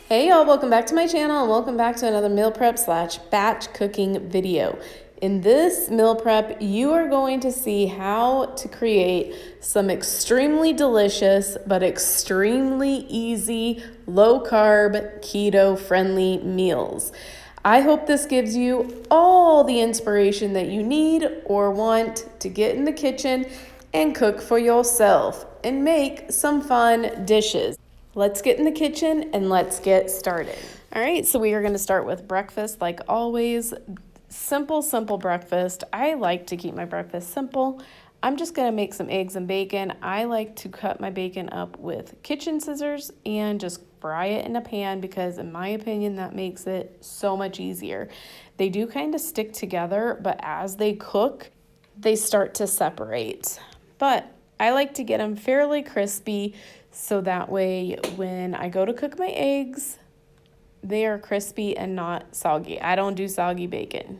Hey y'all, welcome back to my channel and welcome back to another meal prep / batch cooking video. In this meal prep, you are going to see how to create some extremely delicious but extremely easy low carb keto friendly meals. I hope this gives you all the inspiration that you need or want to get in the kitchen and cook for yourself and make some fun dishes. Let's get in the kitchen and let's get started. All right, so we are going to start with breakfast like always. Simple breakfast. I like to keep my breakfast simple. I'm just going to make some eggs and bacon. I like to cut my bacon up with kitchen scissors and just fry it in a pan because in my opinion that makes it so much easier. They do kind of stick together, but as they cook, they start to separate. But I like to get them fairly crispy so that way when I go to cook my eggs, they are crispy and not soggy. I don't do soggy bacon.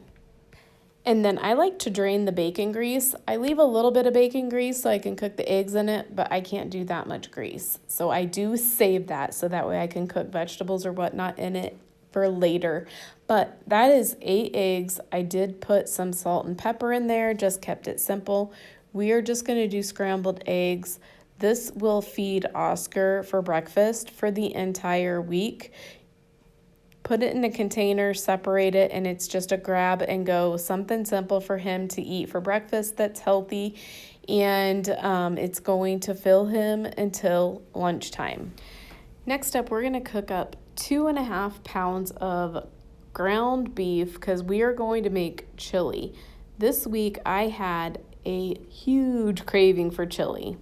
And then I like to drain the bacon grease. I leave a little bit of bacon grease so I can cook the eggs in it, but I can't do that much grease. So I do save that so that way I can cook vegetables or whatnot in it for later. But that is 8 eggs. I did put some salt and pepper in there, just kept it simple. We are just going to do scrambled eggs. This will feed Oscar for breakfast for the entire week. Put it in a container, separate it, and it's just a grab and go, something simple for him to eat for breakfast that's healthy, and it's going to fill him until lunchtime. Next up, we're going to cook up 2.5 pounds of ground beef because we are going to make chili. This week, I had a huge craving for chili.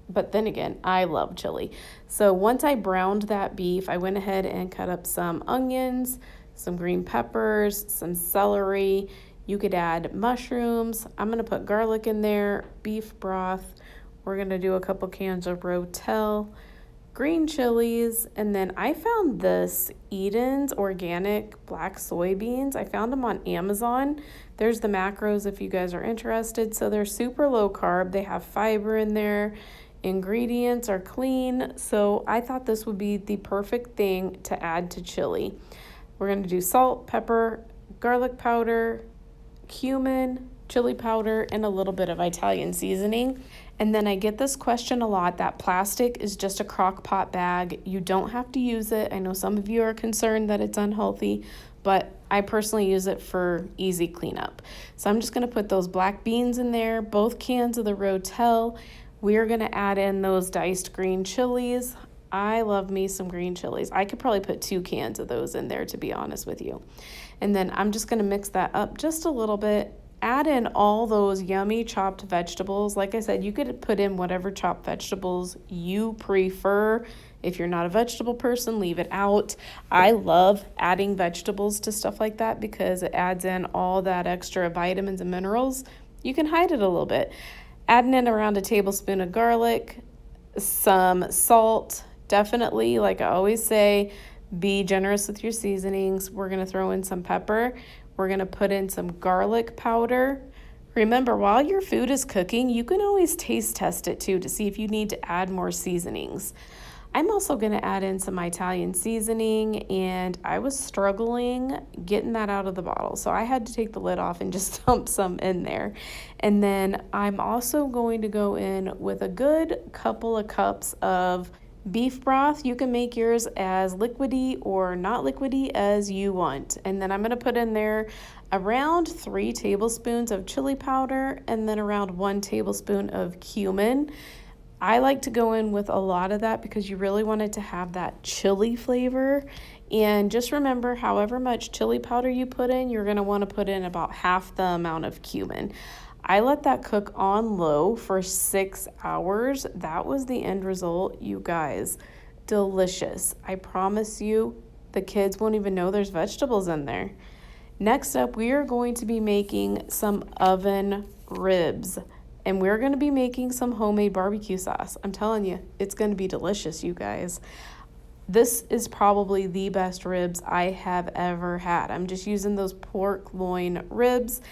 But then again, I love chili. So once I browned that beef, I went ahead and cut up some onions, some green peppers, some celery. You could add mushrooms. I'm going to put garlic in there, beef broth. We're going to do a couple cans of Rotel, green chilies, and then I found this Eden's organic black soybeans. I found them on Amazon. There's the macros if you guys are interested. So they're super low carb. They have fiber in there. Ingredients are clean, so I thought this would be the perfect thing to add to chili. We're going to do salt, pepper, garlic powder, cumin, chili powder, and a little bit of Italian seasoning. And then I get this question a lot, that plastic is just a crock pot bag. You don't have to use it. I know some of you are concerned that it's unhealthy, but I personally use it for easy cleanup. So I'm just going to put those black beans in there, both cans of the Rotel. We are going to add in those diced green chilies. I love me some green chilies. I could probably put 2 cans of those in there, to be honest with you. And then I'm just going to mix that up just a little bit. Add in all those yummy chopped vegetables. Like I said, you could put in whatever chopped vegetables you prefer. If you're not a vegetable person, leave it out. I love adding vegetables to stuff like that because it adds in all that extra vitamins and minerals. You can hide it a little bit. Adding in around a tablespoon of garlic, some salt, definitely, like I always say, be generous with your seasonings. We're going to throw in some pepper. We're going to put in some garlic powder. Remember, while your food is cooking, you can always taste test it too to see if you need to add more seasonings. I'm also going to add in some Italian seasoning, and I was struggling getting that out of the bottle, so I had to take the lid off and just dump some in there. And then I'm also going to go in with a good couple of cups of beef broth. You can make yours as liquidy or not liquidy as you want. And then I'm going to put in there around 3 tablespoons of chili powder and then around 1 tablespoon of cumin. I like to go in with a lot of that because you really want it to have that chili flavor. And just remember, however much chili powder you put in, you're going to want to put in about half the amount of cumin. I let that cook on low for 6 hours. That was the end result, you guys. Delicious. I promise you, the kids won't even know there's vegetables in there. Next up, we are going to be making some oven ribs. And we're going to be making some homemade barbecue sauce. I'm telling you, it's going to be delicious, you guys. This is probably the best ribs I have ever had. I'm just using those pork loin ribs.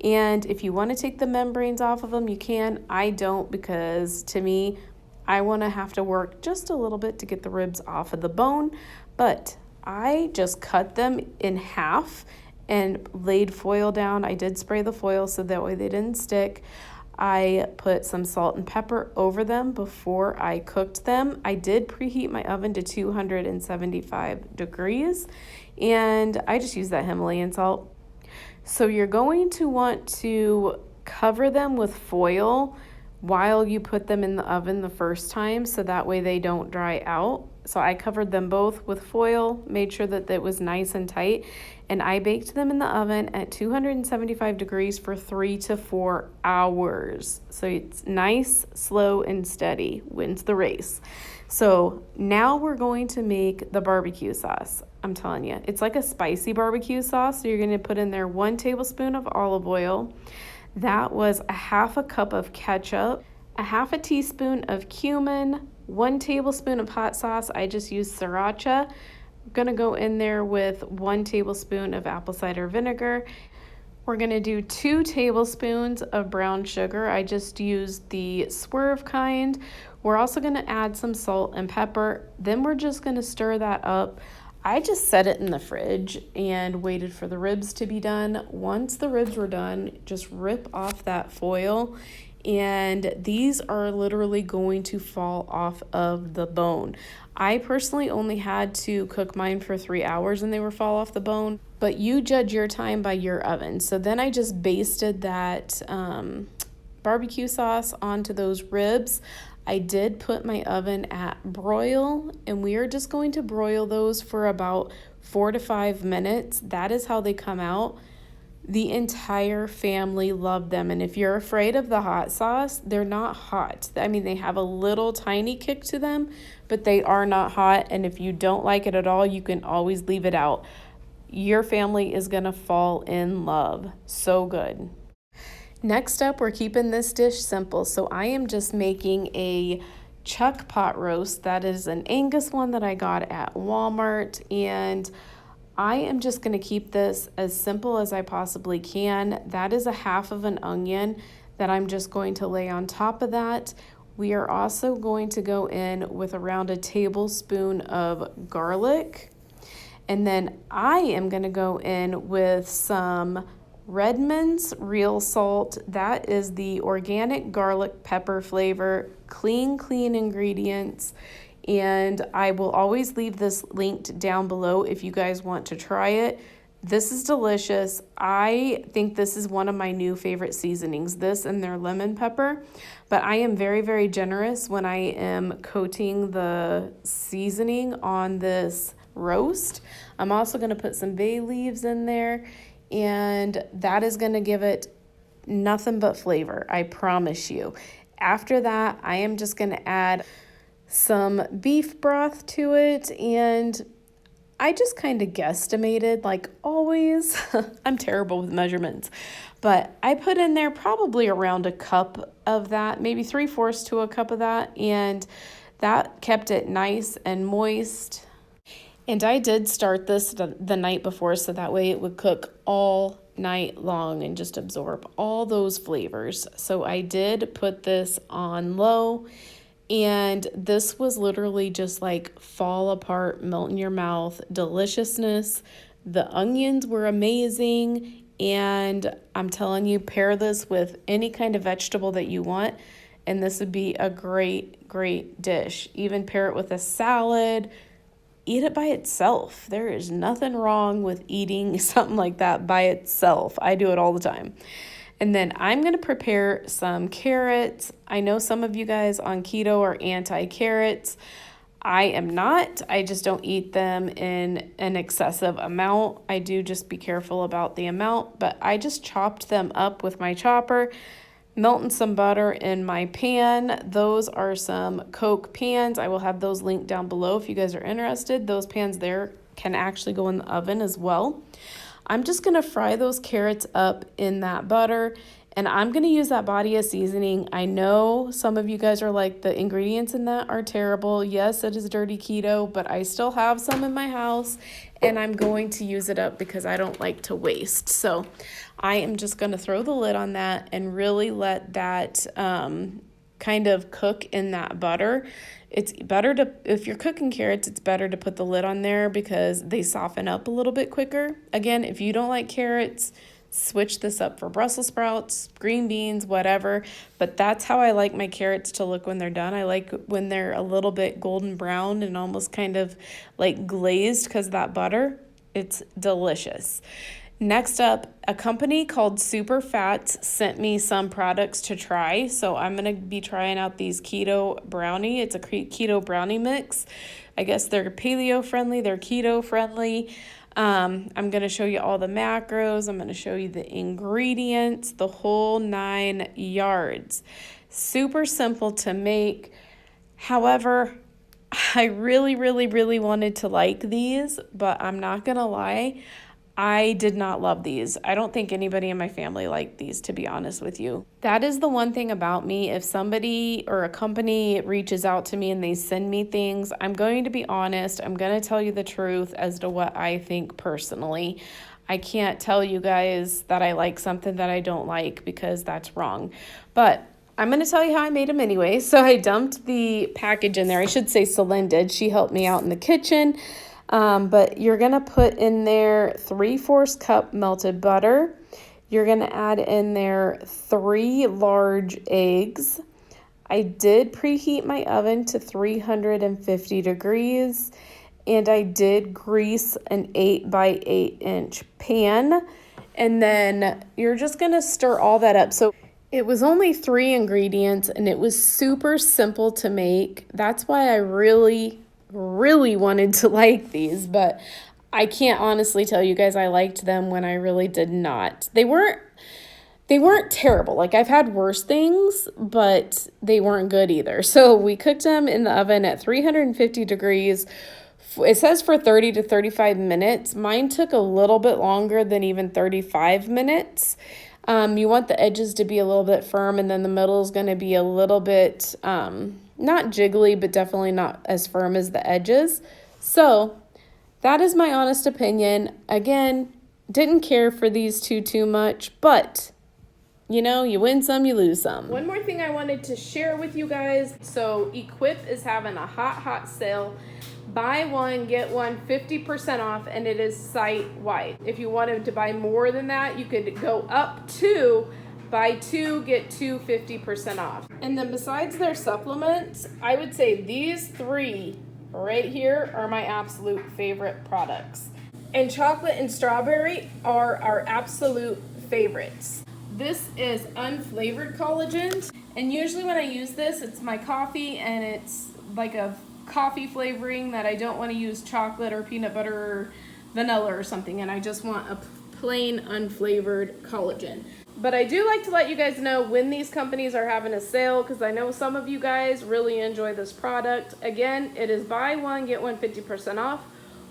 And if you want to take the membranes off of them, you can. I don't, because to me, I want to have to work just a little bit to get the ribs off of the bone. But I just cut them in half and laid foil down. I did spray the foil so that way they didn't stick. I put some salt and pepper over them before I cooked them. I did preheat my oven to 275 degrees, and I just used that Himalayan salt. So you're going to want to cover them with foil while you put them in the oven the first time, so that way they don't dry out. So I covered them both with foil, made sure that it was nice and tight, and I baked them in the oven at 275 degrees for 3 to 4 hours. So it's nice, slow, and steady wins the race. So now we're going to make the barbecue sauce. I'm telling you, it's like a spicy barbecue sauce. So you're going to put in there 1 tablespoon of olive oil. That was a half a cup of ketchup, a half a teaspoon of cumin, 1 tablespoon of hot sauce. I just used sriracha. I'm gonna go in there with 1 tablespoon of apple cider vinegar. We're gonna do 2 tablespoons of brown sugar. I just used the Swerve kind. We're also gonna add some salt and pepper. Then we're just gonna stir that up. I just set it in the fridge and waited for the ribs to be done. Once the ribs were done, just rip off that foil, and these are literally going to fall off of the bone. I personally only had to cook mine for 3 hours and they were fall off the bone, but you judge your time by your oven. So then I just basted that barbecue sauce onto those ribs. I did put my oven at broil, and we are just going to broil those for about 4 to 5 minutes. That is how they come out. The entire family loved them, and if you're afraid of the hot sauce, they're not hot. I mean, they have a little tiny kick to them, but they are not hot, and if you don't like it at all, you can always leave it out. Your family is gonna fall in love. So good. Next up, we're keeping this dish simple. So I am just making a chuck pot roast. That is an Angus one that I got at Walmart, and I am just gonna keep this as simple as I possibly can. That is a half of an onion that I'm just going to lay on top of that. We are also going to go in with around a tablespoon of garlic. And then I am gonna go in with some Redmond's real salt. That is the organic garlic pepper flavor, clean ingredients. And I will always leave this linked down below if you guys want to try it. This is delicious. I think this is one of my new favorite seasonings, this and their lemon pepper. But I am very, very generous when I am coating the seasoning on this roast. I'm also gonna put some bay leaves in there, and that is gonna give it nothing but flavor, I promise you. After that, I am just gonna add some beef broth to it, and I just kind of guesstimated, like always. I'm terrible with measurements, but I put in there probably around a cup of that, maybe 3/4 to a cup of that, and that kept it nice and moist. And I did start this the night before, so that way it would cook all night long and just absorb all those flavors. So I did put this on low, and this was literally just like fall apart, melt in your mouth deliciousness. The onions were amazing, and I'm telling you, pair this with any kind of vegetable that you want, and this would be a great dish. Even pair it with a salad. Eat it by itself. There is nothing wrong with eating something like that by itself. I do it all the time. And then I'm going to prepare some carrots. I know some of you guys on keto are anti-carrots. I am not. I just don't eat them in an excessive amount. I do just be careful about the amount, but I just chopped them up with my chopper, melting some butter in my pan. Those are some Koch pans. I will have those linked down below if you guys are interested. Those pans there can actually go in the oven as well. I'm just gonna fry those carrots up in that butter, and I'm gonna use that body of seasoning. I know some of you guys are like, the ingredients in that are terrible. Yes, it is dirty keto, but I still have some in my house, and I'm going to use it up because I don't like to waste. So I am just gonna throw the lid on that and really let that kind of cook in that butter. It's better to, if you're cooking carrots, it's better to put the lid on there because they soften up a little bit quicker. Again, if you don't like carrots, switch this up for Brussels sprouts, green beans, whatever. But that's how I like my carrots to look when they're done. I like when they're a little bit golden brown and almost kind of like glazed because of that butter. It's delicious. Next up, a company called Super Fats sent me some products to try. So I'm going to be trying out these Keto Brownie. It's a Keto Brownie mix. I guess they're paleo friendly, they're keto friendly. I'm going to show you all the macros. I'm going to show you the ingredients, the whole 9 yards. Super simple to make. However, I really wanted to like these, but I'm not going to lie. I did not love these. I don't think anybody in my family liked these, to be honest with you. That is the one thing about me. If somebody or a company reaches out to me and they send me things, I'm going to be honest. I'm going to tell you the truth as to what I think personally. I can't tell you guys that I like something that I don't like because that's wrong. But I'm going to tell you how I made them anyway. So I dumped the package in there. I should say Celine did. She helped me out in the kitchen. But you're going to put in there 3/4 cup melted butter. You're going to add in there 3 large eggs. I did preheat my oven to 350 degrees, and I did grease an 8 by 8 inch pan. And then you're just going to stir all that up. So it was only 3 ingredients, and it was super simple to make. That's why I really wanted to like these, but I can't honestly tell you guys I liked them when I really did not. They weren't terrible. Like, I've had worse things, but they weren't good either. So we cooked them in the oven at 350 degrees. It says for 30 to 35 minutes. Mine took a little bit longer than even 35 minutes. You want the edges to be a little bit firm, and then the middle is going to be a little bit not jiggly, but definitely not as firm as the edges. So that is my honest opinion. Again, didn't care for these too much, but you know, you win some, you lose some. One more thing I wanted to share with you guys. So Equip is having a hot sale. Buy one, get one 50% off, and it is site-wide. If you wanted to buy more than that, you could go up to buy 2, get 2 50% off. And then besides their supplements, I would say these 3 right here are my absolute favorite products. And chocolate and strawberry are our absolute favorites. This is unflavored collagen, and usually when I use this, it's my coffee, and it's like a coffee flavoring that I don't want to use chocolate or peanut butter or vanilla or something, and I just want a plain unflavored collagen. But I do like to let you guys know when these companies are having a sale, because I know some of you guys really enjoy this product. Again, it is buy one, get one 50% off.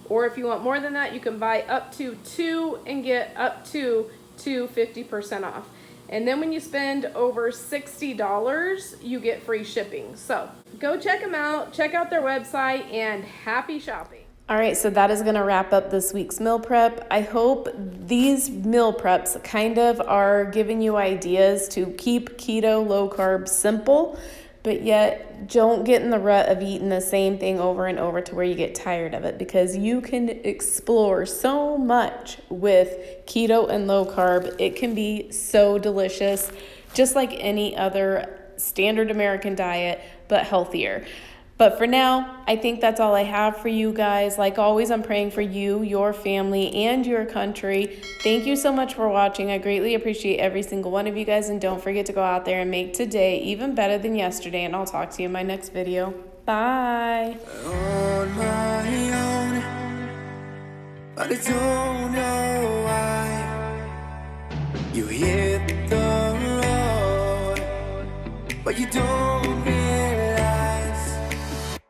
Or if you want more than that, you can buy up to 2 and get up to 2 50% off. And then when you spend over $60, you get free shipping. So go check them out, check out their website, and happy shopping. All right, so that is going to wrap up this week's meal prep. I hope these meal preps kind of are giving you ideas to keep keto, low carb simple, but yet don't get in the rut of eating the same thing over and over to where you get tired of it, because you can explore so much with keto and low carb. It can be so delicious, just like any other standard American diet, but healthier. But for now, I think that's all I have for you guys. Like always, I'm praying for you, your family, and your country. Thank you so much for watching. I greatly appreciate every single one of you guys. And don't forget to go out there and make today even better than yesterday. And I'll talk to you in my next video. Bye. On my own, but I don't know why you hit the road, but you don't realize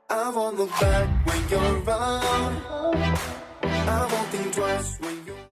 I won't look back when you're around. I won't think twice when